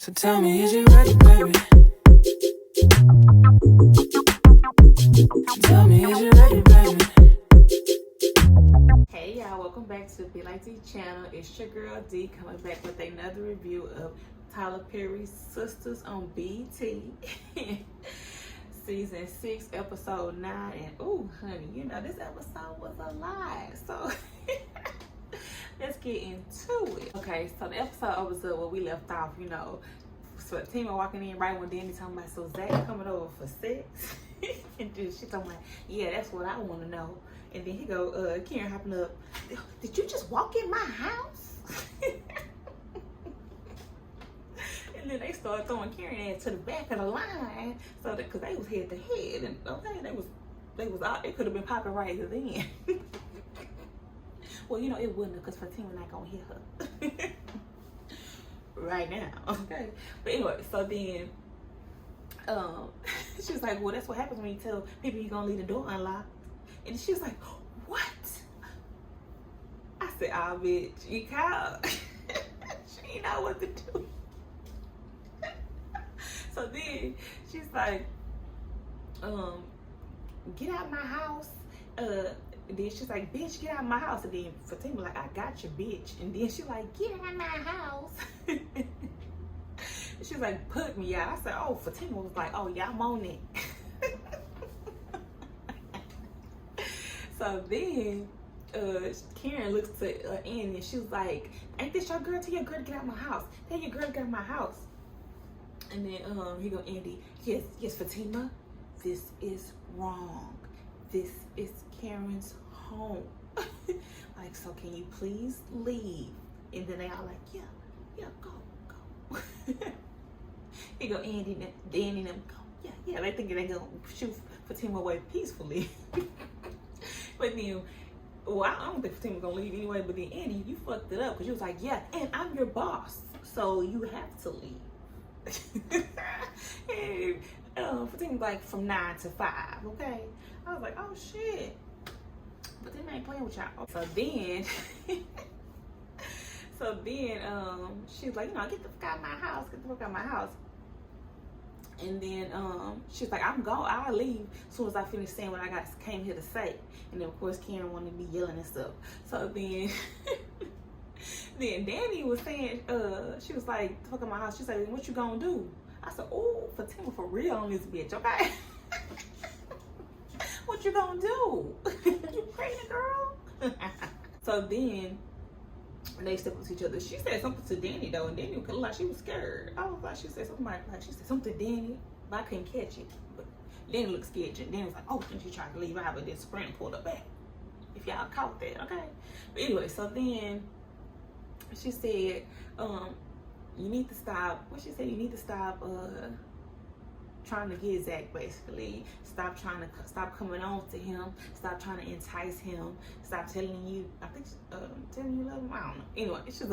So tell me, is you ready, baby? Tell me, is you ready, baby? Hey y'all, welcome back to belikedee channel. It's your girl D coming back with another review of Tyler Perry's Sistas on BET. Season 6, episode 9. And ooh, honey, you know this episode was a lie. So let's get into it. Okay, so the episode opens up where we left off, you know. So Tima walking in right when Danny talking about, so Zach coming over for sex. And then she talking about, yeah, that's what I want to know. And then he go, Karen hopping up, did you just walk in my house? And then they started throwing Karen ass to the back of the line, so that because they was head to head, and okay, they was out. It could have been popping right then. Well, you know it wouldn't, because Fatima not gonna hit her right now. Okay, but anyway, so then she was like, well, that's what happens when you tell people you're gonna leave the door unlocked. And she was like, what? I said, oh, bitch, you called. She didn't know what to do. So then she's like, get out of my house. And then she's like, bitch, get out of my house. And then Fatima like, I got you, bitch. And then she's like, get out of my house. She's like, put me out. I said, oh, Fatima was like, oh, yeah, I'm on it. So then Karen looks to Andy and she was like, ain't this your girl? Tell your girl to get out of my house. Tell your girl to get out of my house. And then he go, Andy, yes, Fatima, this is wrong. This is Karen's home. Like, so can you please leave? And then they all like, yeah, go. He go, Andy and them go, yeah, they think they gonna shoot Fatima away peacefully. But then, well, I don't think Fatima gonna leave anyway, but then Andy, you fucked it up, because you was like, yeah, and I'm your boss, so you have to leave. And Fatima like from 9 to 5, okay? I was like, oh shit. But then I ain't playing with y'all. So then she's like, you know, get the fuck out of my house. And then she's like, I'm gone, I'll leave as soon as I finish saying what I came here to say. And then of course Karen wanted to be yelling and stuff. So then then Danny was saying, she was like, fuck out my house. She's like, what you gonna do? I said, oh, Fatima for real on this bitch, okay? What you gonna do? You pregnant, girl? So then they stepped up to each other. She said something to Danny though, and Danny looked like she was scared. I was like, she said something to Danny, but I couldn't catch it. But Danny looked scared. And Danny was like, oh, then she tried to leave out, but then Sprint pulled her back. If y'all caught that, okay? But anyway, so then she said, you need to stop. What she said, you need to stop trying to get Zach, basically. Stop coming on to him. Stop trying to entice him. Stop telling you, I think, telling you love him. I don't know. Anyway, she's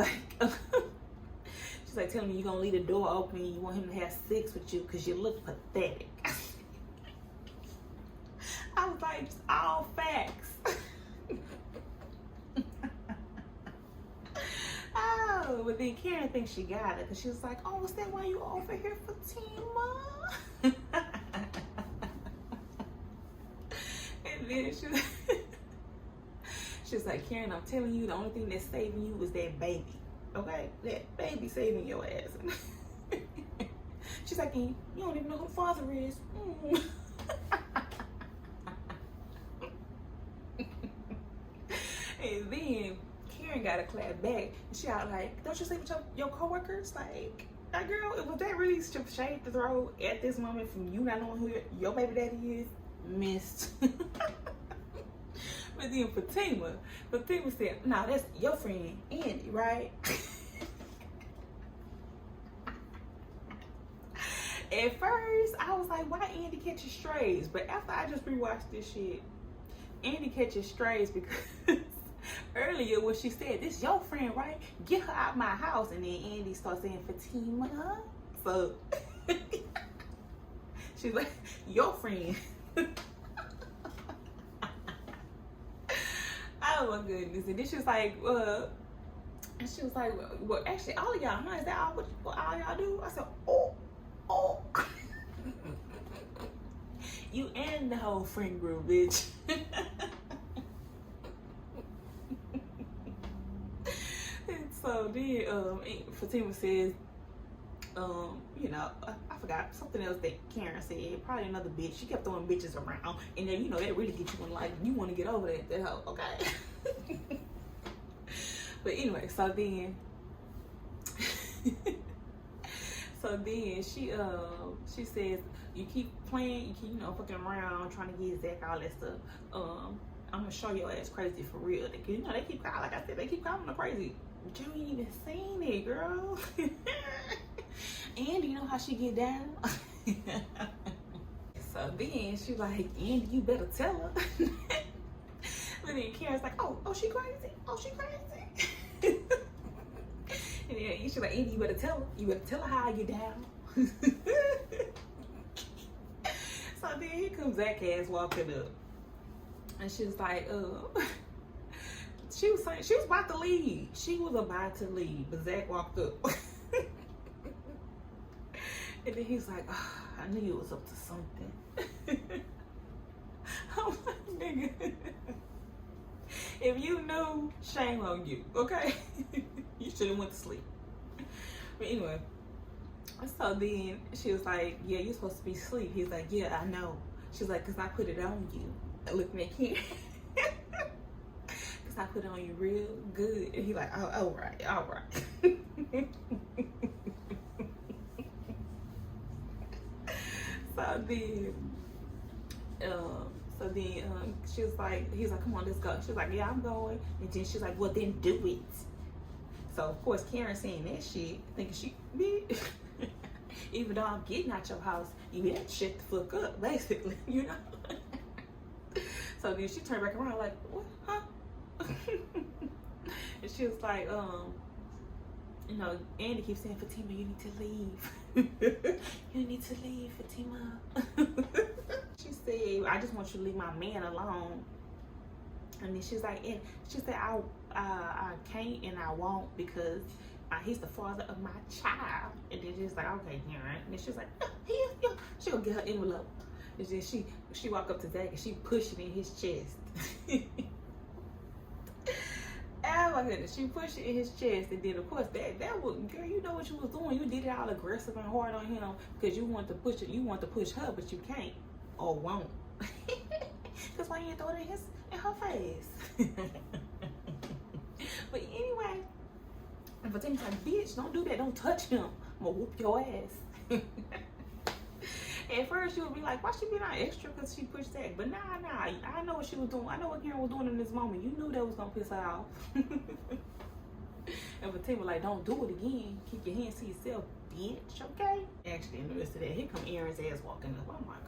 like telling me you're gonna leave the door open and you want him to have sex with you because you look pathetic. I was like, just all facts. Oh, but then Karen thinks she got it because she was like, oh, is that why you over here, Fatima? And then she's like, Karen, I'm telling you, the only thing that's saving you is that baby. Okay? That baby saving your ass. She's like, you don't even know who the father is. And then Karen got a clap back, and she out like, don't you sleep with your coworkers? Like, that girl, was that really shade to throw at this moment from you not knowing who your baby daddy is? Missed. But then Fatima said, nah, that's your friend Andy, right? At first, I was like, why Andy catches strays? But after I just rewatched this shit, Andy catches strays because earlier when she said, this your friend, right? Get her out my house. And then Andy starts saying, Fatima. So she's like, your friend. Oh my goodness. And then she was like, And she was like, well, actually, all of y'all, huh? Is that what all y'all do? I said, oh. You and the whole friend group, bitch. And so then, Fatima says, you know, I forgot something else that Karen said. Probably another bitch. She kept throwing bitches around, and then you know that really gets you in, like, you want to get over that hoe, okay? But anyway, so then, she says, you keep playing, you keep, you know, fucking around trying to get Zach, all that stuff. I'm gonna show your ass crazy for real. You know, they keep calling, like I said, they keep calling her crazy. But you ain't even seen it, girl. Andy, you know how she get down? So then she like, Andy, you better tell her. And then Karen's like, oh, she crazy? Oh, she crazy? And then she's like, Andy, you better tell her. You better tell her how I get down. So then here comes Zach ass walking up. And she was like, she was saying, she was about to leave. She was about to leave, but Zach walked up. And then he's like, oh, I knew you was up to something. I'm like, nigga, if you knew, shame on you, okay? You should have went to sleep. But anyway, so then she was like, yeah, you're supposed to be asleep. He's like, yeah, I know. She's like, because I put it on you. Looking at Karen. Because I put it on you real good. And he's like, oh, all right. So then she was like, he's like, come on, let's go. She was like, yeah, I'm going. And then she's like, well, then do it. So of course Karen saying that shit, thinking she bitch. Even though I'm getting out your house, you better shut the fuck up, basically, you know. So then she turned back around like, what, huh? And she was like, you know, Andy keeps saying, Fatima, you need to leave. You need to leave, Fatima. She said, I just want you to leave my man alone. And then she's like, and she said, I can't and I won't because he's the father of my child. And then she's like, okay, yeah, right. And then she's like, yeah. She gonna get her envelope. And then she walk up to Zach and she pushed it in his chest. Oh my goodness, she pushed it in his chest, and then of course that was, girl, you know what you was doing. You did it all aggressive and hard on him because you want to push it. You want to push her, but you can't or won't. That's why you ain't throw it in her face. But anyway, and Fatimi's like, bitch, don't do that. Don't touch him. I'm gonna whoop your ass. At first, she would be like, why she being on extra because she pushed that? But nah, I know what she was doing. I know what Karen was doing in this moment. You knew that was going to piss her off. And Fatima was like, don't do it again. Keep your hands to yourself, bitch, okay? Actually, in the rest of that, here come Aaron's ass walking up. Oh my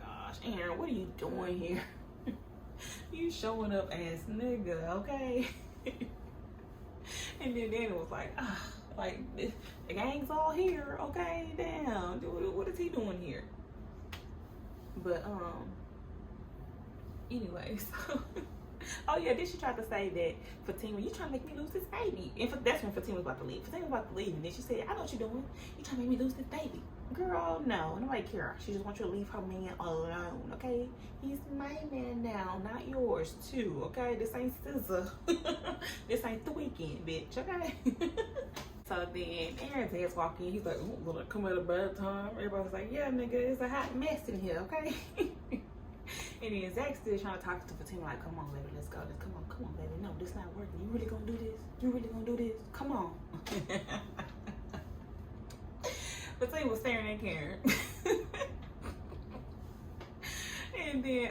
gosh. Aaron, what are you doing here? You showing up as nigga, okay? And then Danny was like, like, the gang's all here, okay? Damn, what is he doing here? But anyway, so oh yeah, then she tried to say that Fatima, you trying to make me lose this baby. And that's when Fatima was about to leave. Fatima was about to leave, and then she said, I know what you're doing. You trying to make me lose this baby. Girl, no, nobody care. She just wants you to leave her man alone, okay? He's my man now, not yours too, okay? This ain't Scissor. This ain't the weekend, bitch, okay? So then Aaron's ass walk in, he's like, oh, will it come at a bad time? Everybody's like, yeah, nigga, it's a hot mess in here, okay? And then Zach's still trying to talk to Fatima, like, come on, baby, let's go. Come on, baby. No, this not working. You really gonna do this? You really gonna do this? Come on. Fatima was staring at Karen. And then,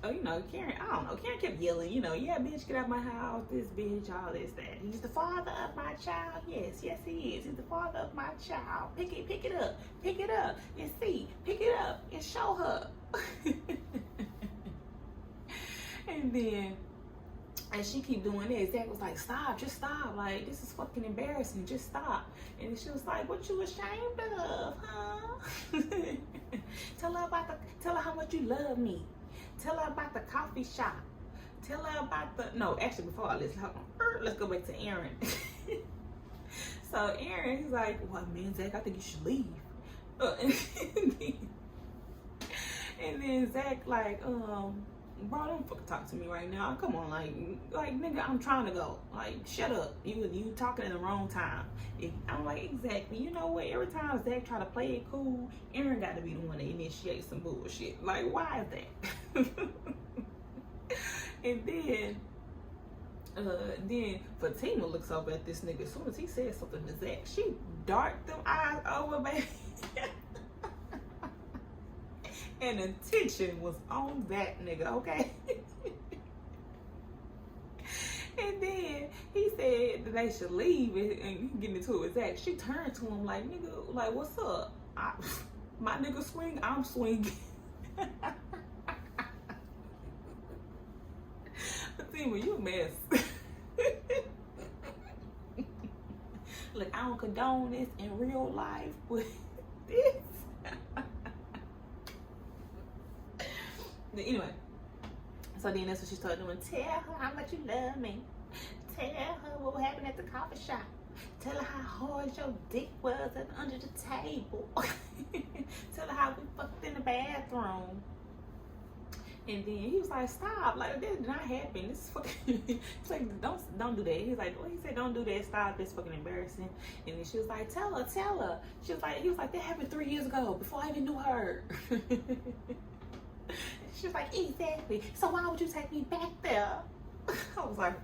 oh, you know, Karen, I don't know, Karen kept yelling, you know, yeah, bitch, get out of my house, this bitch, all this, that. He's the father of my child. Yes, he is. He's the father of my child. Pick it up, and see, pick it up, and show her. And then, as she keep doing that, Zach was like, stop, just stop. Like, this is fucking embarrassing. Just stop. And she was like, what you ashamed of, huh? Tell her how much you love me. Tell her about the coffee shop. tell her about the, no, actually before all this, hold on, let's go back to Aaron. So Aaron, he's like, well, man, Zach, I think you should leave. And then Zach like, bro, don't fucking talk to me right now. Come on, like nigga, I'm trying to go. Like, shut up. You talking in the wrong time. I'm like, exactly. You know what? Every time Zach try to play it cool, Aaron got to be the one that initiates some bullshit. Like, why is that? And then Fatima looks over at this nigga. As soon as he said something to Zach, she darted them eyes over, baby. And the attention was on that nigga, okay? And then he said that they should leave, and getting into it with Zach. She turned to him like, nigga, like, what's up? My nigga swing, I'm swinging. Fatima, you a mess. Look, I don't condone this in real life, but this. Anyway, so then that's what she started doing. Tell her how much you love me. Tell her what happened at the coffee shop. Tell her how hard your dick was under the table. Tell her how we fucked in the bathroom. And then he was like, stop, like, that did not happen. This is fucking, it's like, don't do that. He's like, well, he said, don't do that, stop, that's fucking embarrassing. And then she was like, tell her. She was like, he was like, that happened 3 years ago, before I even knew her. She was like, exactly. So why would you take me back there? I was like,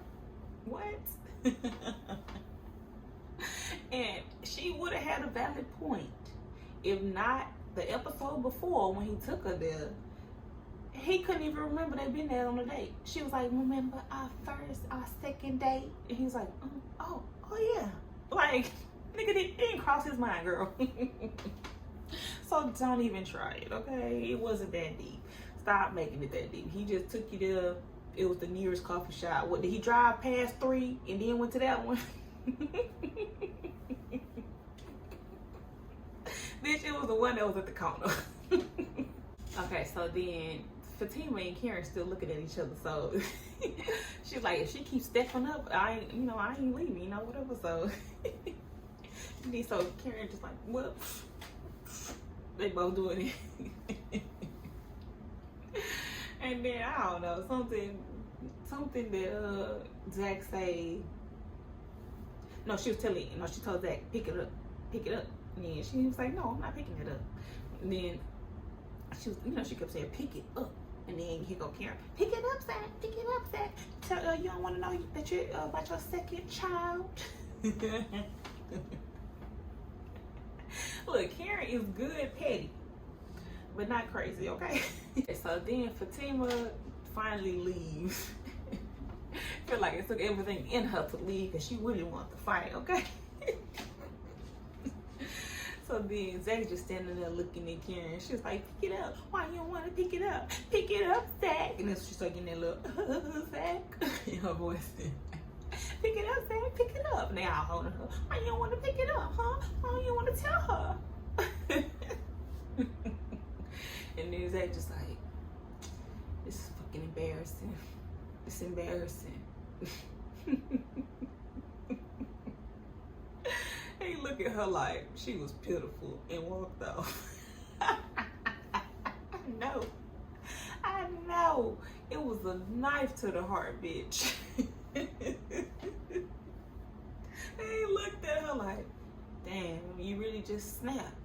what? And she would have had a valid point. If not the episode before when he took her there, he couldn't even remember they been there on a date. She was like, remember our second date? And he was like, oh yeah. Like, nigga, it didn't cross his mind, girl. So don't even try it, okay? It wasn't that deep. Stop making it that deep. He just took you there. It was the nearest coffee shop. What, did he drive past 3 and then went to that one? Bitch, it was the one that was at the corner. Okay, so then Fatima and Karen still looking at each other. So she's like, if she keeps stepping up, I ain't leaving, whatever. So so Karen just like, well, they both doing it. And then I don't know, something that Zach say. No, she told Zach, pick it up. And then she was like, no, I'm not picking it up. And then she was, she kept saying, pick it up. And then here go Karen, pick it up, Zach. Tell you don't want to know that you're about your second child. Look, Karen is good petty, but not crazy, okay? So then Fatima finally leaves. Feel like it took everything in her to leave because she really wanted to fight, okay? So then Zach just standing there looking at Karen. She was like, pick it up. Why you don't want to pick it up? Pick it up, Zach. And then she started getting that little, Zach, in her voice. Pick it up, Zach, pick it up. Now I'm holding her. Why you don't want to pick it up, huh? Why you want to tell her? And then Zach just like, this is fucking embarrassing. It's embarrassing. He looked at her like she was pitiful and walked off. I know. It was a knife to the heart, bitch. He looked at her like, damn, you really just snapped.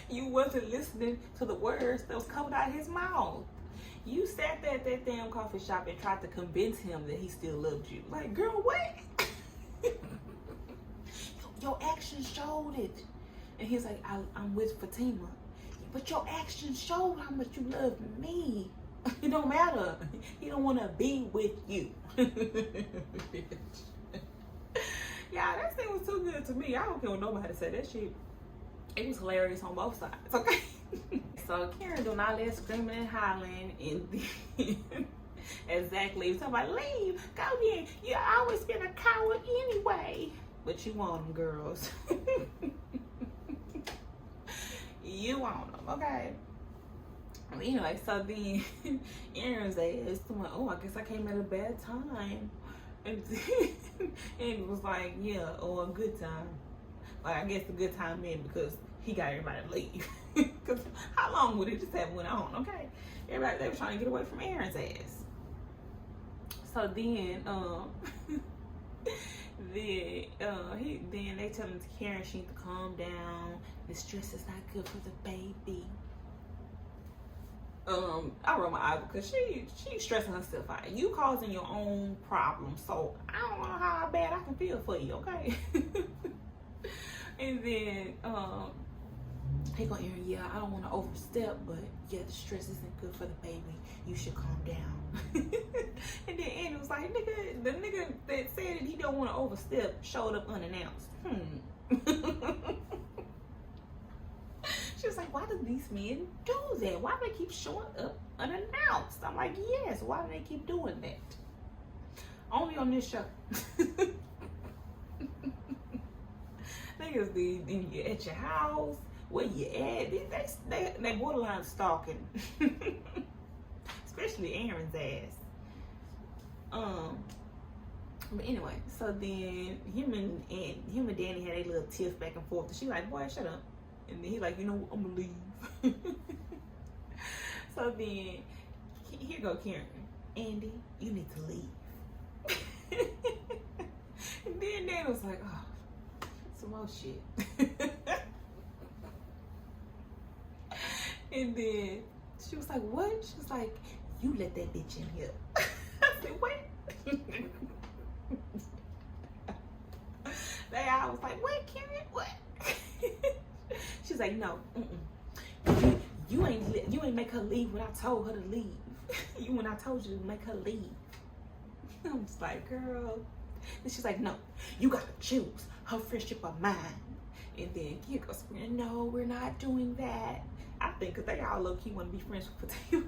You wasn't listening to the words that was coming out of his mouth. You sat there at that damn coffee shop and tried to convince him that he still loved you. Like, girl, what? Your actions showed it. And he's like, I'm with Fatima. But your actions showed how much you love me. It don't matter. He don't want to be with you. Yeah, that thing was too good to me. I don't care what nobody said. That shit, it was hilarious on both sides, okay? So Karen doing all that screaming and hollering, and then exactly, talking about leave, go then. You always been a coward anyway. But you want them, girls. You want them, okay? Anyway, so then Aaron's ass went, oh, I guess I came at a bad time. And it was like, yeah, or a good time. Like, I guess the good time meant because he got everybody to leave. Because how long would it just have went on, okay? Everybody, they were trying to get away from Aaron's ass. So then, then they tell him to Karen she needs to calm down. The stress is not good for the baby. I roll my eyes because she's stressing herself out. You causing your own problems, so I don't know how bad I can feel for you, okay? And then he gonna hear, yeah, I don't want to overstep, but yeah, the stress isn't good for the baby. You should calm down. And then Andy was like, nigga, the nigga that said that he don't want to overstep showed up unannounced. She was like, why do these men do that? Why do they keep showing up unannounced? I'm like, yes, why do they keep doing that? Only on this show. Niggas be at your house, where you at? They borderline stalking. Especially Aaron's ass. But anyway, so then him and Danny had a little tiff back and forth. And she like, boy, shut up. And then he like, you know, I'm gonna leave. So then, here go Karen. Andy, you need to leave. And then Dan was like, oh, some more shit. And then she was like, what? She was like, you let that bitch in here. I said, what? I was like, what, Karen? What? She's like, no, you ain't make her leave when I told her to leave. When I told you to make her leave. I was like, girl. And she's like, no, you gotta choose her friendship or mine. And then he goes, no, we're not doing that. I think because they all low-key want to be friends with Potato.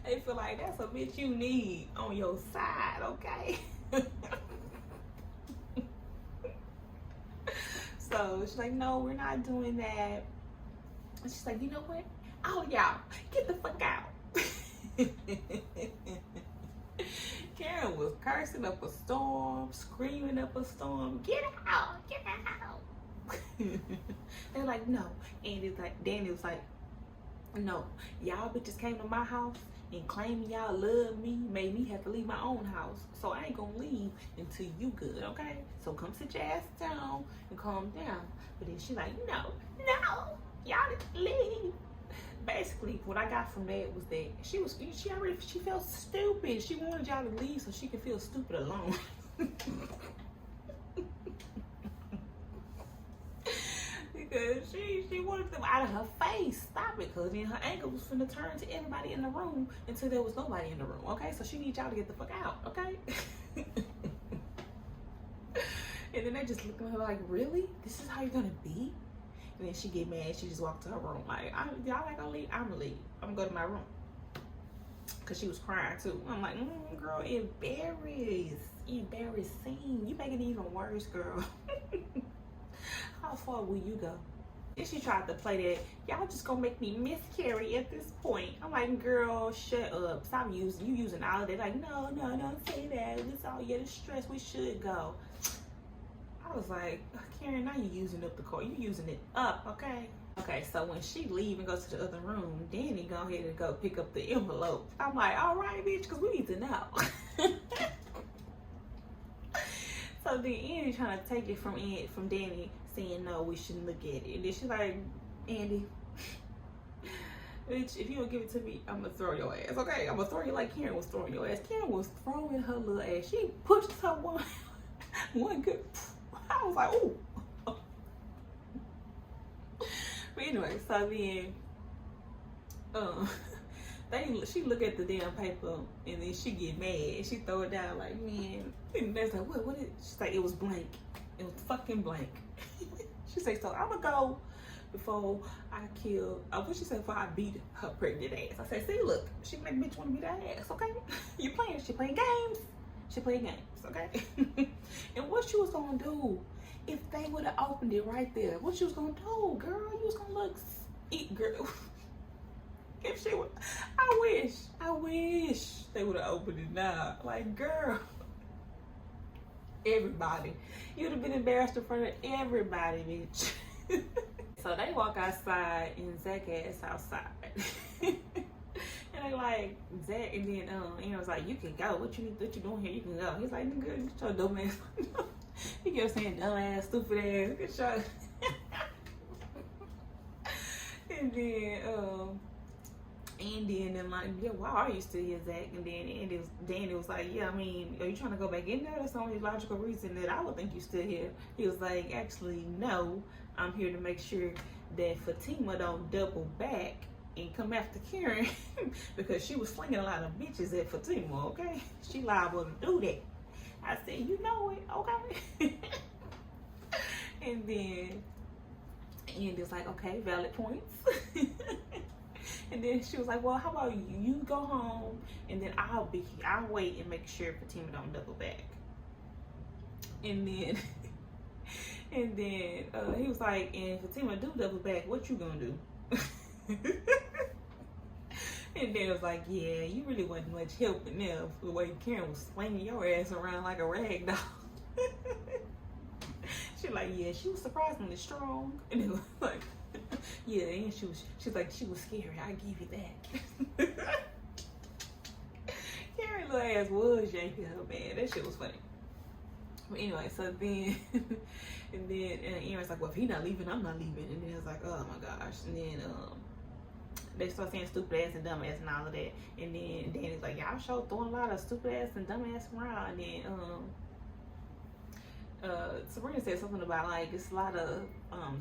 They feel like that's a bitch you need on your side, okay? So she's like, no, we're not doing that. And she's like, you know what? All y'all, get the fuck out. Karen was cursing up a storm, screaming up a storm. Get out, get out. They're like, no. And it's like, Danny was like, no, y'all bitches came to my house and claiming y'all love me, made me have to leave my own house. So I ain't gonna leave until you good, okay? So come sit your ass down and calm down. But then she like, no, y'all need to leave. Basically, what I got from that was that she felt stupid. She wanted y'all to leave so she could feel stupid alone. Because she wanted them out of her face. Stop it, because then her anger was finna turn to everybody in the room until there was nobody in the room, okay? So she needs y'all to get the fuck out, okay? And then they just look at her like, really? This is how you're gonna be? And then she get mad. She just walked to her room like, y'all like gonna leave? I'm gonna leave. I'm gonna go to my room. Because she was crying too. I'm like, girl, embarrassing. You make it even worse, girl. How far will you go? Then she tried to play that, y'all just gonna make me miscarry at this point. I'm like, girl, shut up. Stop using all of that. Like, no, don't say that. It's all the stress. We should go. I was like, Karen, now you're using up the car. You're using it up, okay? Okay, so when she leave and goes to the other room, Danny go ahead and go pick up the envelope. I'm like, all right, bitch, because we need to know. So then Andy trying to take it from Danny, saying, no, we shouldn't look at it. And then she's like, Andy, bitch, if you don't give it to me, I'm going to throw your ass, okay? I'm going to throw you like Karen was throwing your ass. Karen was throwing her little ass. She pushed her one good... I was like, ooh. But anyway, so then she look at the damn paper and then she get mad. She throw it down like, man. And that's like, what is it? She's like, it was blank. It was fucking blank. She say, so I'm gonna go before I kill, what she say, before I beat her pregnant ass. I said, see, look, she make bitch wanna beat her ass, okay? You playing, she playing games. She playing games, okay? And what she was gonna do if they would have opened it right there? What you was gonna do, girl? You was gonna look eat, girl. If she would, I wish they would have opened it now. Like, girl, everybody, you'd have been embarrassed in front of everybody, bitch. So they walk outside and Zach ass outside. And they like, Zach, and then Aaron was like, you can go. What you doing here? You can go. He's like, nigga, get your dumb ass. He kept saying dumb ass, stupid ass, get your and then I'm like, yeah, why are you still here, Zach? And then Danny was like, yeah, I mean, are you trying to go back in there? That's the only logical reason that I would think you still here. He was like, actually, no, I'm here to make sure that Fatima don't double back and come after Karen because she was slinging a lot of bitches at Fatima, okay? She liable to do that. I said, you know it, okay? And then Andy was like, okay, valid points. And then she was like, well, how about you go home and then I'll wait and make sure Fatima don't double back. And then he was like, and Fatima do double back, what you gonna do? And then it was like, yeah, you really wasn't much help in there the way Karen was slinging your ass around like a rag doll. She like, yeah, she was surprisingly strong. And it was like, yeah, and she's like, she was scary, I give you that. Karen little ass was yanking her, man. That shit was funny. But anyway, so then and then Aaron's like, well, if he not leaving, I'm not leaving. And then it's like, oh my gosh. And then they start saying stupid ass and dumb ass and all of that. And then Danny's like, y'all sure throwing a lot of stupid ass and dumb ass around. And then Sabrina said something about like it's a lot of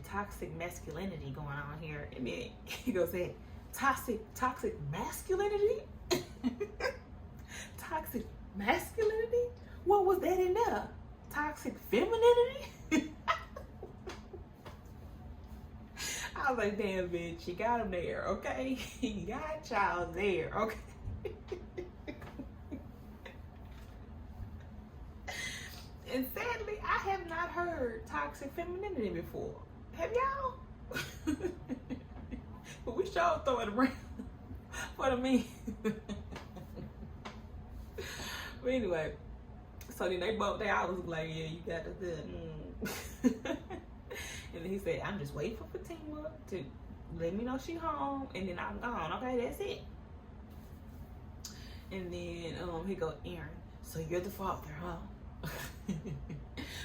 toxic masculinity going on here. And then he goes, say, toxic masculinity? Toxic masculinity? What was that in there? Toxic femininity? I was like, damn, bitch, you got him there, okay? You got y'all there, okay? And sadly, I have not heard toxic femininity before. Have y'all? But we sure throw it around for the men. But anyway, so then they both there. I was like, yeah, you got to And then he said, I'm just waiting for Fatima to let me know she home, and then I'm gone. Okay, that's it. And then he go, Aaron, so you're the father, huh?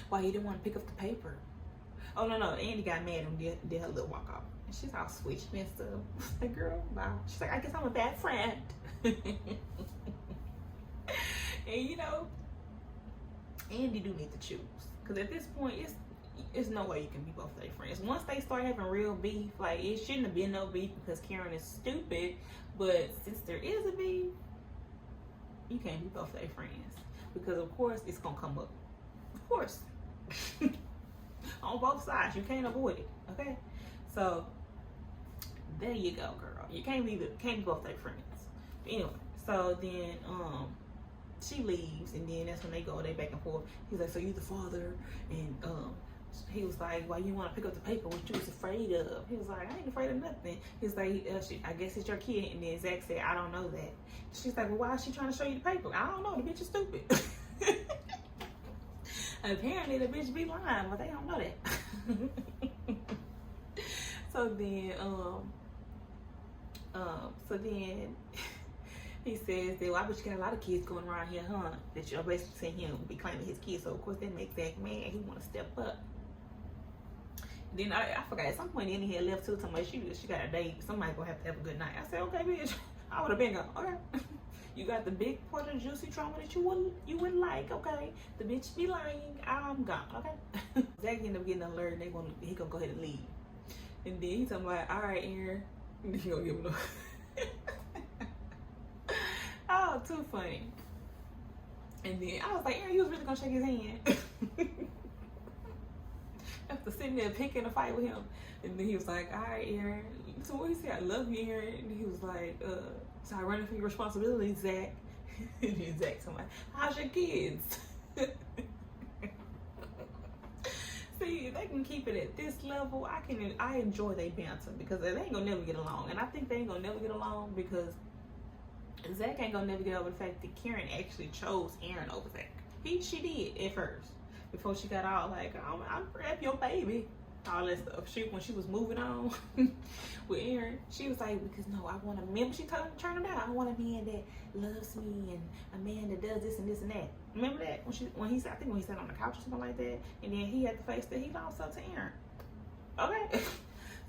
Why you didn't want to pick up the paper? Oh no, Andy got mad and did her little walk off. And she's all switched and stuff. Like, girl, wow. She's like, I guess I'm a bad friend. And you know, Andy do need to choose. Because at this point, it's no way you can be both their friends. Once they start having real beef, like it shouldn't have been no beef because Karen is stupid. But since there is a beef, you can't be both their friends. Because of course it's gonna come up. Of course. On both sides. You can't avoid it. Okay? So there you go, girl. You can't be both their friends. But anyway, so then she leaves and then that's when they back and forth. He's like, so you the father? And he was like, why you want to pick up the paper? What you was afraid of? He was like, I ain't afraid of nothing. He's like, I guess it's your kid. And then Zach said, I don't know that. She's like, well, why is she trying to show you the paper? I don't know. The bitch is stupid. Apparently the bitch be lying, but they don't know that. So then he says that, well, I bet you got a lot of kids going around here, huh? That you're basically saying him be claiming his kids. So of course that makes Zach mad. He want to step up. Then I forgot at some point Annie had left too. Somebody she got a date. Somebody gonna have to have a good night. I said, okay, bitch. I would have been gone. Okay. You got the big part of the juicy trauma that you wouldn't like. Okay. The bitch be lying. I'm gone. Okay. Zach ended up getting an alert. And he gonna go ahead and leave. And then he's like, all right, Aaron. And then he gonna give him the. Oh, too funny. And then I was like, Aaron, you was really gonna shake his hand. After sitting there picking a fight with him. And then he was like, all right, Aaron. So what he said, I love you, Aaron. And he was like, so I running from your responsibilities, Zach. And then Zach's like, how's your kids? See, they can keep it at this level, I enjoy their banter because they ain't gonna never get along. And I think they ain't gonna never get along because Zach ain't gonna never get over the fact that Karen actually chose Aaron over Zach. She did at first. Before she got all like, I'm grab your baby. All that stuff. When she was moving on with Aaron, she was like, because no, I want a man. She turned him down. I want a man that loves me and a man that does this and this and that. Remember that when he sat on the couch or something like that, and then he had to face that he lost up to Aaron. Okay,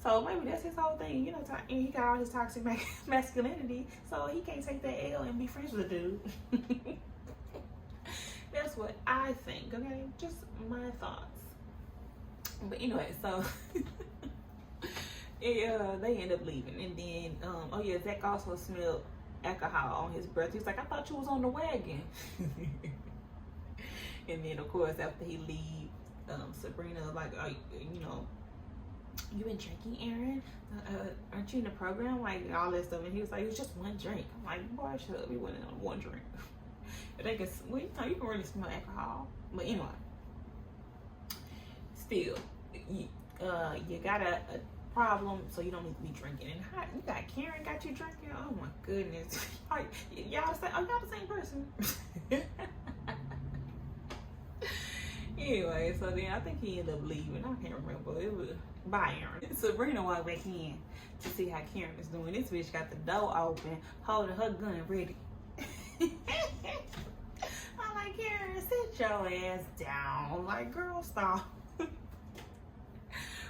so maybe that's his whole thing, you know. And he got all his toxic masculinity, so he can't take that L and be friends with a dude. That's what I think. Okay, just my thoughts. But anyway, so they end up leaving, and then oh yeah, Zach also smelled alcohol on his breath. He was like, I thought you was on the wagon. And then of course after he leave, Sabrina like, you know, you been drinking, Aaron? Aren't you in the program? Like all that stuff. And he was like, it was just one drink. I'm like, boy, shut up. We went in on one drink. They can, well, you know, you can really smell alcohol. But anyway. Still, you got a problem, so you don't need to be drinking. And you got Karen got you drinking. Oh my goodness, y'all the same person. Anyway, so then I think he ended up leaving. I can't remember. It was bye, Aaron. Sabrina walked back in to see how Karen is doing. This bitch got the door open, holding her gun ready. I'm like, Karen, sit your ass down. Like, girl, stop.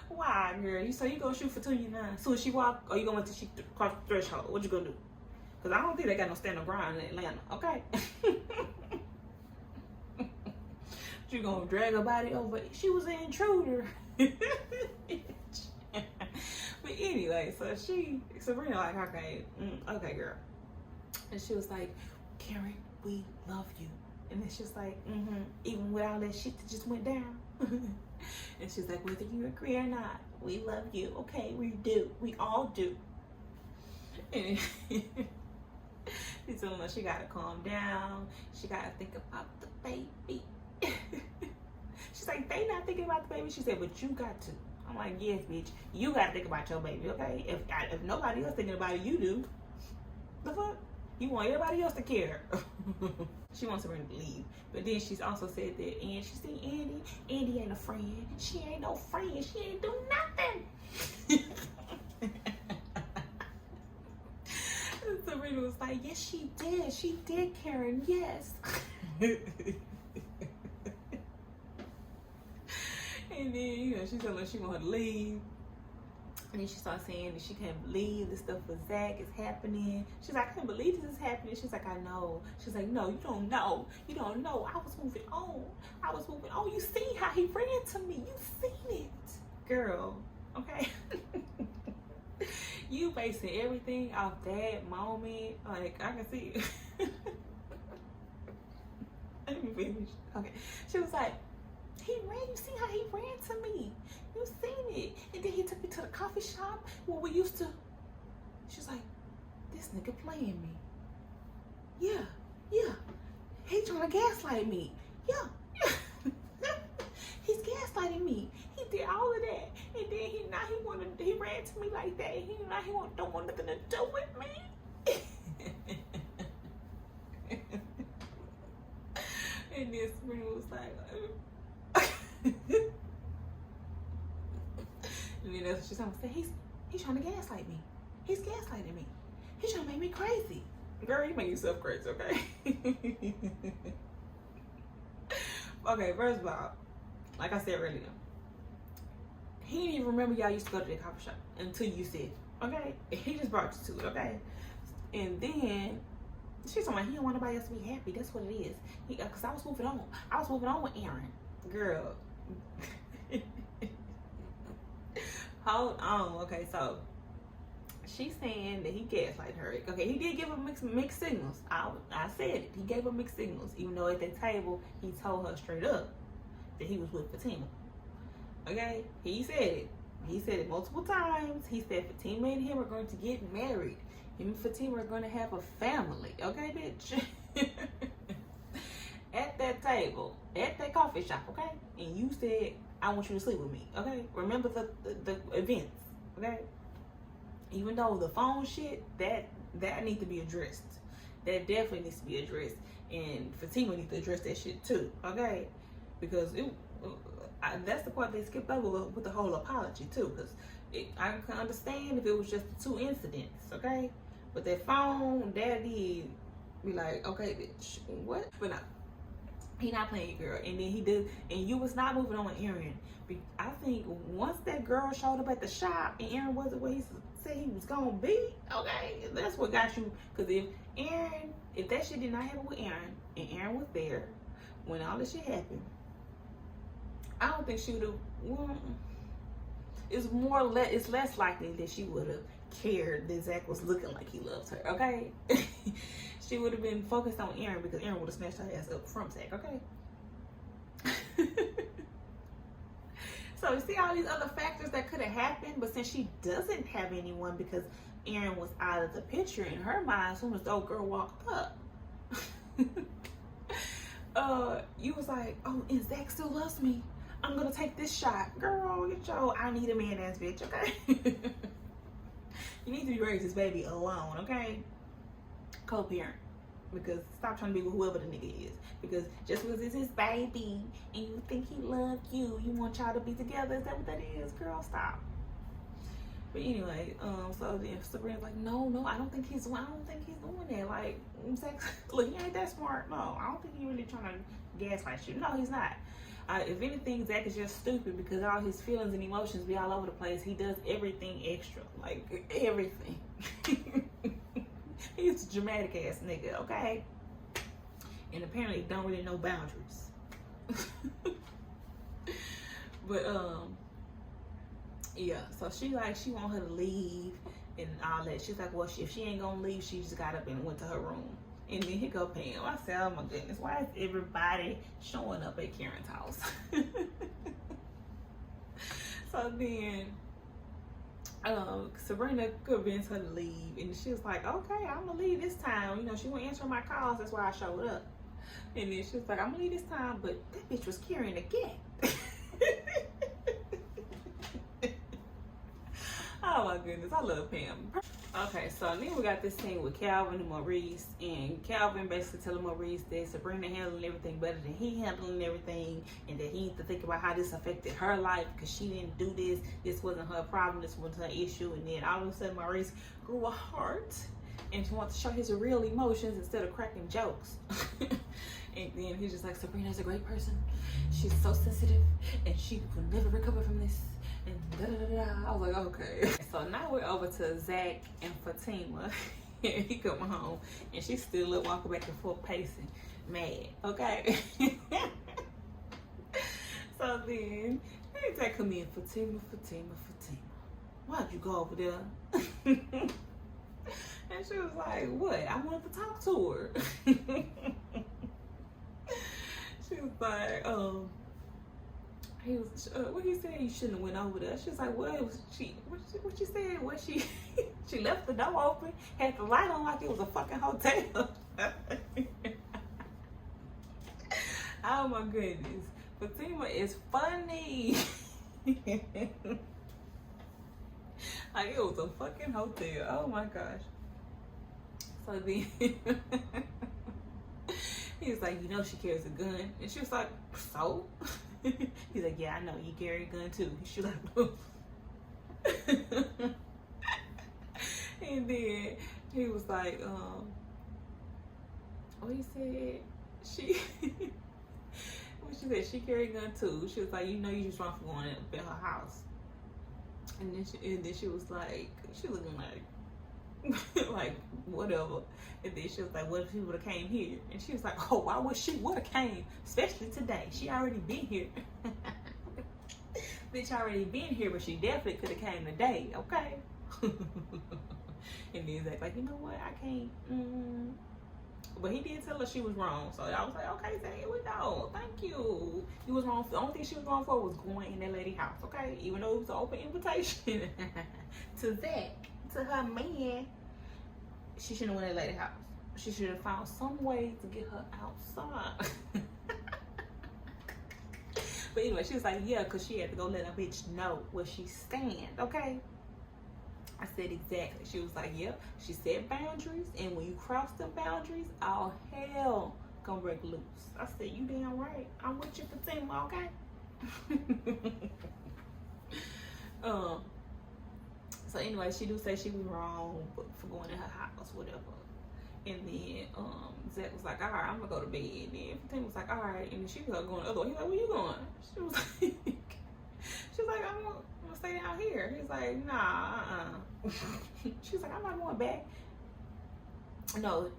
Why, girl? So you gonna shoot for 29? So she walk, or you gonna wait till she cross the threshold? What you gonna do? Because I don't think they got no stand on ground in Atlanta. Okay. You gonna drag her body over? She was an intruder. But anyway, so Sabrina like, okay, girl. And she was like, Karen, we love you. And then she's like, even with all that shit that just went down. And she's like, whether you agree or not, we love you. Okay, we do. We all do. And he's telling her she gotta calm down. She gotta think about the baby. She's like, they not thinking about the baby. She said, but you got to. I'm like, yes, bitch. You gotta think about your baby, okay? If nobody else thinking about it, you do. The fuck? You want everybody else to care. She wants her to leave. But then she's also said that, and she said, Andy ain't a friend. She ain't no friend. She ain't do nothing. Sabrina was like, yes, she did. She did, Karen. Yes. And then, you know, she told her she wanted to leave. And then she started saying that she can't believe this stuff with Zach is happening. She's like, I can't believe this is happening. She's like, I know. She's like, no, you don't know. You don't know. I was moving on. You seen how he ran to me. You seen it. Girl, okay? You basing everything off that moment. Like, I can see it. Let me finish. Okay. She was like, he ran. You see how he ran to me. You seen it. And then he took me to the coffee shop where we used to. She's like, this nigga playing me. Yeah. He trying to gaslight me. Yeah. He's gaslighting me. He did all of that. And then he ran to me like that. Don't want nothing to do with me. And this man was like, and then that's what she's trying to say. He's trying to gaslight me. He's gaslighting me. He's trying to make me crazy. Girl, you make yourself crazy, okay? Okay, first of all, like I said earlier, he didn't even remember y'all used to go to the coffee shop until you said, okay? He just brought you to it, okay? And then she's talking about he don't want nobody else to be happy. That's what it is. Because I was moving on. I was moving on with Aaron. Girl. Hold on. Okay, so she's saying that he gaslighted her. Okay, he did give her mixed signals. I said it. He gave her mixed signals, even though at that table he told her straight up that he was with Fatima. Okay, he said it. He said it multiple times. He said Fatima and him are going to get married. Him and Fatima are going to have a family. Okay, bitch. At that table, at that coffee shop. Okay, and you said I want you to sleep with me, okay? Remember the events, okay? Even though the phone shit, that needs to be addressed. That definitely needs to be addressed. And Fatima needs to address that shit too, okay? Because that's the part they skipped over with the whole apology too. Because I can understand if it was just the 2 incidents, okay? But that phone, that did be like, okay, bitch, what? But no, he not playing your girl. And then he did, and you was not moving on with Aaron. I think once that girl showed up at the shop and Aaron wasn't where he said he was gonna be, okay, that's what got you. Because if that shit did not happen with Aaron, and Aaron was there when all this shit happened, I don't think she would have. Well, it's less likely that she would have cared that Zach was looking like he loves her, okay? She would have been focused on Aaron because Aaron would have snatched her ass up from Zach, okay? So you see all these other factors that could have happened, but since she doesn't have anyone because Aaron was out of the picture in her mind as soon as the old girl walked up, you was like, oh, and Zach still loves me. I'm gonna take this shot. Girl, get your I need a man ass bitch, okay? You need to be raising this baby alone, okay? Co-parent. Because stop trying to be with whoever the nigga is. Because just because it's his baby and you think he loves you, you want y'all to be together. Is that what that is? Girl, stop. But anyway, so then Sabrina's like, no, I don't think he's doing that. Like, Zach, look, he ain't that smart. No, I don't think he's really trying to gaslight you. No, he's not. If anything, Zach is just stupid because all his feelings and emotions be all over the place. He does everything extra, like everything. He's a dramatic ass nigga, okay? And apparently don't really know boundaries. But yeah, so she want her to leave and all that. She's like, well, if she ain't gonna leave, she just got up and went to her room. And then here go Pam. I said, oh my goodness, why is everybody showing up at Karen's house? So then Sabrina convinced her to leave, and she was like, okay, I'm gonna leave this time. You know, she won't answer my calls, that's why I showed up. And then she was like, I'm gonna leave this time, but that bitch was carrying a gat. Oh my goodness, I love Pam. Okay, so then we got this scene with Calvin and Maurice, and Calvin basically telling Maurice that Sabrina handling everything better than he handling everything, and that he needs to think about how this affected her life because she didn't do this wasn't her problem, this wasn't her issue. And then all of a sudden Maurice grew a heart and he wants to show his real emotions instead of cracking jokes. And then he's just like, Sabrina's a great person, she's so sensitive and she will never recover from this. And I was like, okay. So now we're over to Zach and Fatima. And he come home and she's still up walking back and forth pacing, mad, okay? So then Zach come in, Fatima. Why'd you go over there? And she was like, what? I wanted to talk to her. She was like, he was what he said, you shouldn't have went over there. She was like, what she said? What she she left the door open, had the light on like it was a fucking hotel. Oh my goodness, Fatima is funny. Like it was a fucking hotel. Oh my gosh. So then he was like, you know she carries a gun. And she was like, so? He's like, yeah, I know, you carry a gun too. She like, no. And then he was like, what he said? What she said, she carried a gun too. She was like, you know you just wrong for going up in her house. And then she was like, she looking like like whatever. And then she was like, what if she would have came here? And she was like, oh, why would she would have came, especially today? She already been here. Bitch already been here, but she definitely could have came today, okay? And then Zach like, you know what, I can't. But he did tell her she was wrong, so I was like, okay, Zach, here we go, thank you. You was wrong. The only thing she was wrong for was going in that lady house, okay? Even though it was an open invitation to Zach, to her man, she shouldn't have went in that lady house. She should have found some way to get her outside. But anyway, she was like, yeah, because she had to go let a bitch know where she stand, okay? I said, exactly. She was like, yep. She set boundaries, and when you cross them boundaries, all hell gonna break loose. I said, you damn right. I'm with you for team, okay? So anyway, she do say she was wrong for going in her house, whatever. And then Zach was like, all right, I'm gonna go to bed. And then Fatima was like, all right. And then she was like going the other way. He's like, where you going? She was like, I'm gonna stay down here. He's like, nah, She was like, I'm not going back. No,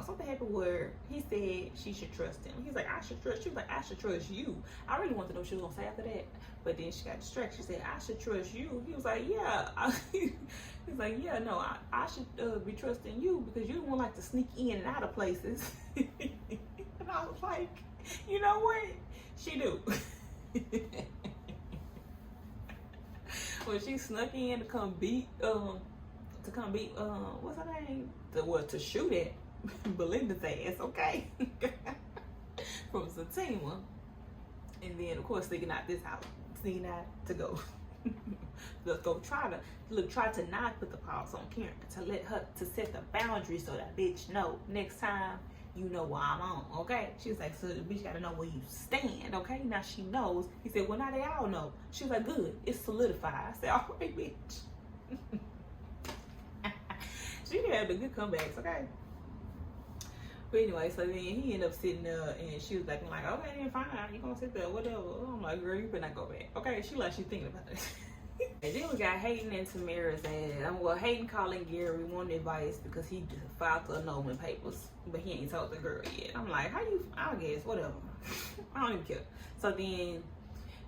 something happened where he said she should trust him. He's like, I should trust. She was like, I should trust you. I really wanted to know what she was gonna say after that, but then she got distracted. She said, I should trust you. He was like, yeah. He's like, yeah, no, I should be trusting you because you don't like to sneak in and out of places. And I was like, you know what? She do. When she snuck in to come beat what's her name? To shoot at Belinda's ass, okay? From Satima. And then of course sneaking out this house. Sneaking out to go try to not put the paws on Karen, to let her to set the boundaries so that bitch know next time you know what I'm on, okay? She was like, so the bitch gotta know where you stand, okay? Now she knows. He said, well, now they all know. She was like, good, it's solidified. I said, all right, bitch. She had the good comebacks, okay? But anyway, so then he ended up sitting there and she was like, okay, then fine, you gonna sit there, whatever. I'm like, girl, you better not go back. Okay, she like, she's thinking about it. And then we got Hayden and Tamara's ass. Well, Hayden calling Gary wanted advice because he just filed the annulment papers, but he ain't told the girl yet. I'm like, I guess, whatever. I don't even care. So then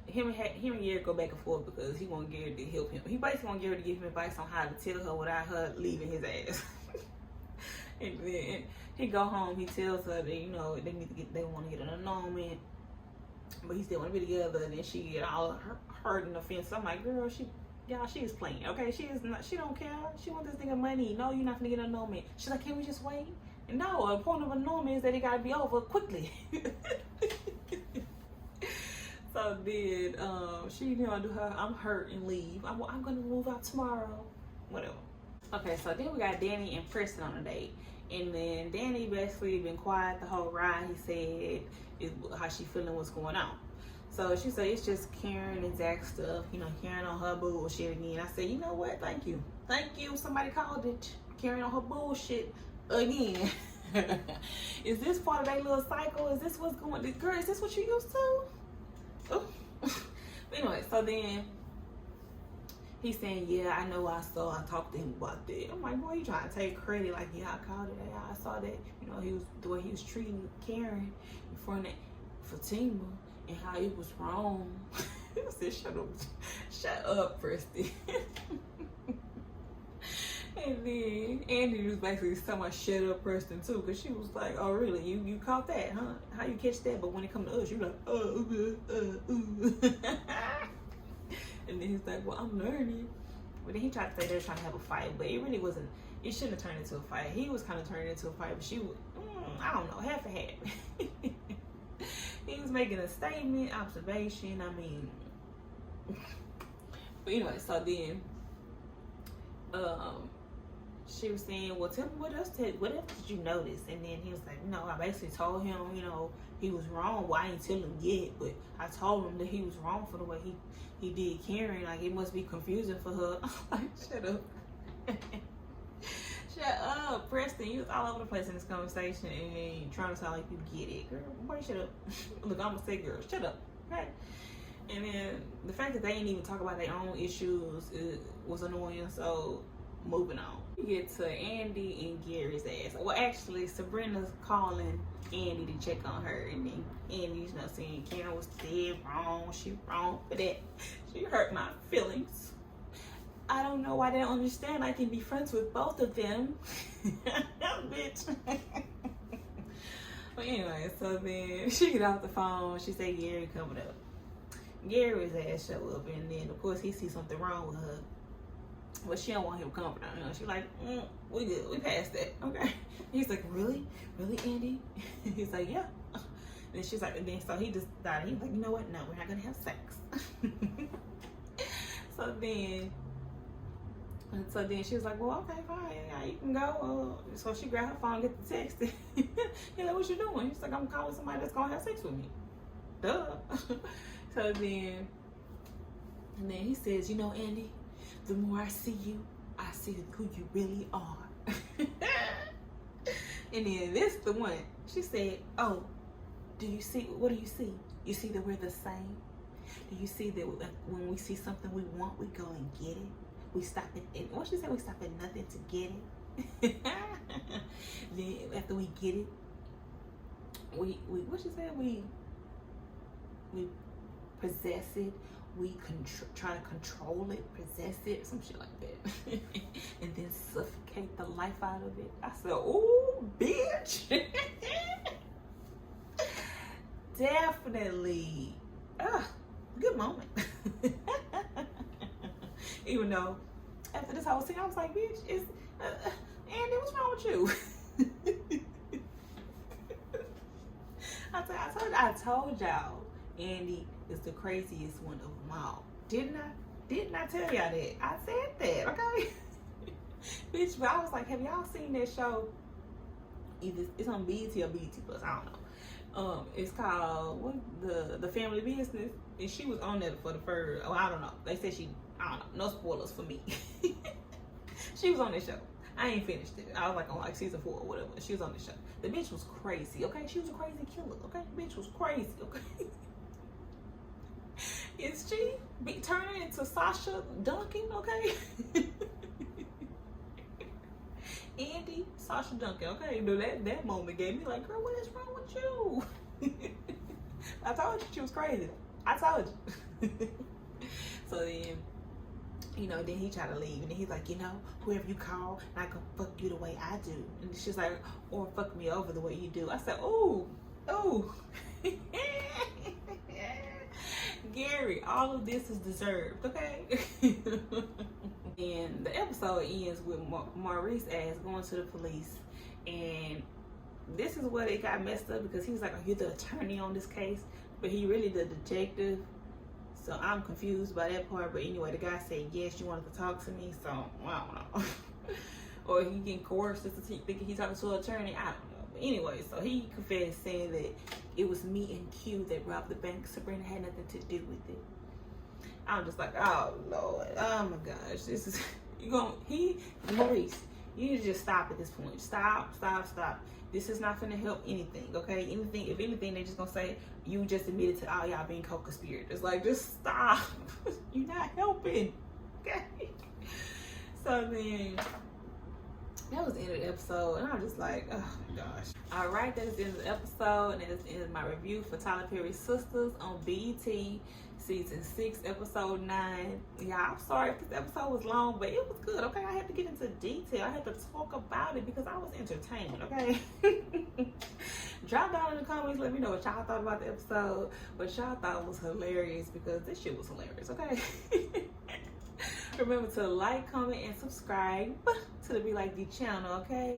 him and Gary go back and forth because he want Gary to help him. He basically want Gary to give him advice on how to tell her without her leaving his ass. And then he go home, he tells her that, they want to get an annulment, but he still want to be together. And then she get all hurt and offensive. I'm like, girl, she is playing, okay? She don't care. She want this nigga money. No, you're not gonna get an annulment. She's like, can we just wait? And no, the point of annulment is that it gotta be over quickly. So then she do her, I'm hurt and leave. I'm gonna move out tomorrow. Whatever. Okay, so then we got Danny and Preston on a date. And then Danny basically been quiet the whole ride. He said how she feeling, what's going on. So she said it's just Karen and Zach stuff, Karen on her bullshit again. I said, you know what? Thank you. Somebody called it Karen on her bullshit again. Is this part of their little cycle? Is this what's going on? Girl, is this what you used to? Oh. But anyway, so then he's saying, yeah, I know I talked to him about that. I'm like, boy, you trying to take credit. Like, yeah, I called it. Yeah, I saw that, the way he was treating Karen in front of Fatima and how it was wrong. I said, shut up, Preston. And then Andy was basically telling me, shut up, Preston, too, because she was like, oh, really? You caught that, huh? How you catch that? But when it comes to us, you're like, And then he's like, well, I'm learning. But then he tried to say they're trying to have a fight, but it really wasn't. It shouldn't have turned into a fight. He was kind of turning into a fight, but she was, I don't know, half a half. He was making a statement, observation, but anyway, so then she was saying, well, tell me what else did you notice? And then he was like, no, I basically told him, he was wrong. Well, I ain't tell him yet, but I told him that he was wrong for the way he did Karen. Like, it must be confusing for her. I'm like, shut up. Shut up, Preston. You was all over the place in this conversation and trying to sound like you get it. Girl, boy, shut up. Look, I'm gonna say, girl, shut up. Okay? And then the fact that they didn't even talk about their own issues was annoying, so moving on. We get to Andy and Gary's ass. Well, actually, Sabrina's calling Andy to check on her, and then Andy's saying Karen was dead wrong. She wrong for that. She hurt my feelings. I don't know why they don't understand. I can be friends with both of them. Bitch. But anyway, so then she get off the phone. She say Gary coming up. Gary's ass show up, and then of course he sees something wrong with her. But she don't want him coming on. She's like, we good. We passed that. Okay. He's like, really? Really, Andy? He's like, yeah. And she's like, and then so he decided, he's like, you know what? No, we're not gonna have sex. So then she was like, well, okay, fine, yeah, you can go. So she grabbed her phone and get the text. He's like, what you doing? She's like, I'm calling somebody that's gonna have sex with me. Duh. So then he says, you know, Andy, the more I see you, I see who you really are. And then this the one. She said, oh, what do you see? You see that we're the same? Do you see that when we see something we want, we go and get it? We stop at, what she said, we stop at nothing to get it. Then after we get it, we what she said, we possess it, we try to control it, possess it, some shit like that. And then suffocate the life out of it. I said, ooh, bitch. Definitely. Good moment. Even though after this whole scene, I was like, bitch, Andy, what's wrong with you? I told y'all, Andy is the craziest one of them all. Didn't I tell y'all that? I said that, okay? Bitch, but I was like, have y'all seen that show? Either it's on BET or BET Plus, I don't know. It's called the Family Business, and she was on there for the first. Oh, I don't know. They said I don't know. No spoilers for me. She was on this show. I ain't finished it. I was like on season 4 or whatever. She was on the show. The bitch was crazy. Okay, she was a crazy killer. Okay, the bitch was crazy. Okay. Is she turning into Sasha Duncan? Okay. Andy, Sasha Duncan. Okay, you know that moment gave me like, girl, what is wrong with you? I told you she was crazy. I told you. So then, then he tried to leave, and then he's like, whoever you call, not gonna fuck you the way I do. And she's like, or fuck me over the way you do. I said, ooh. Gary, all of this is deserved, okay? And the episode ends with Maurice ass going to the police, and this is where it got messed up, because he was like, are you the attorney on this case? But he really the detective. So I'm confused by that part. But anyway, the guy said, yes, you wanted to talk to me. So I don't know. Or he getting coerced to thinking he's talking to an attorney. I don't know. But anyway, so he confessed, saying that it was me and Q that robbed the bank. Sabrina had nothing to do with it. I'm just like, oh Lord, oh my gosh, this is Maurice, you need to just stop at this point. Stop. This is not gonna help anything, okay? If anything, they're just gonna say you just admitted to all y'all being co-conspirators. Like, just stop. You're not helping, okay? So then that was the end of the episode, and I'm just like, oh my gosh. All right, that is the end of the episode, and that is the end of my review for Tyler Perry's Sistas on BET. Season 6, episode 9. Yeah, I'm sorry if this episode was long, but it was good, okay? I had to get into detail. I had to talk about it because I was entertained, okay? Drop down in the comments, let me know what y'all thought about the episode, what y'all thought was hilarious, because this shit was hilarious, okay? Remember to like, comment, and subscribe to the belikedee channel, okay?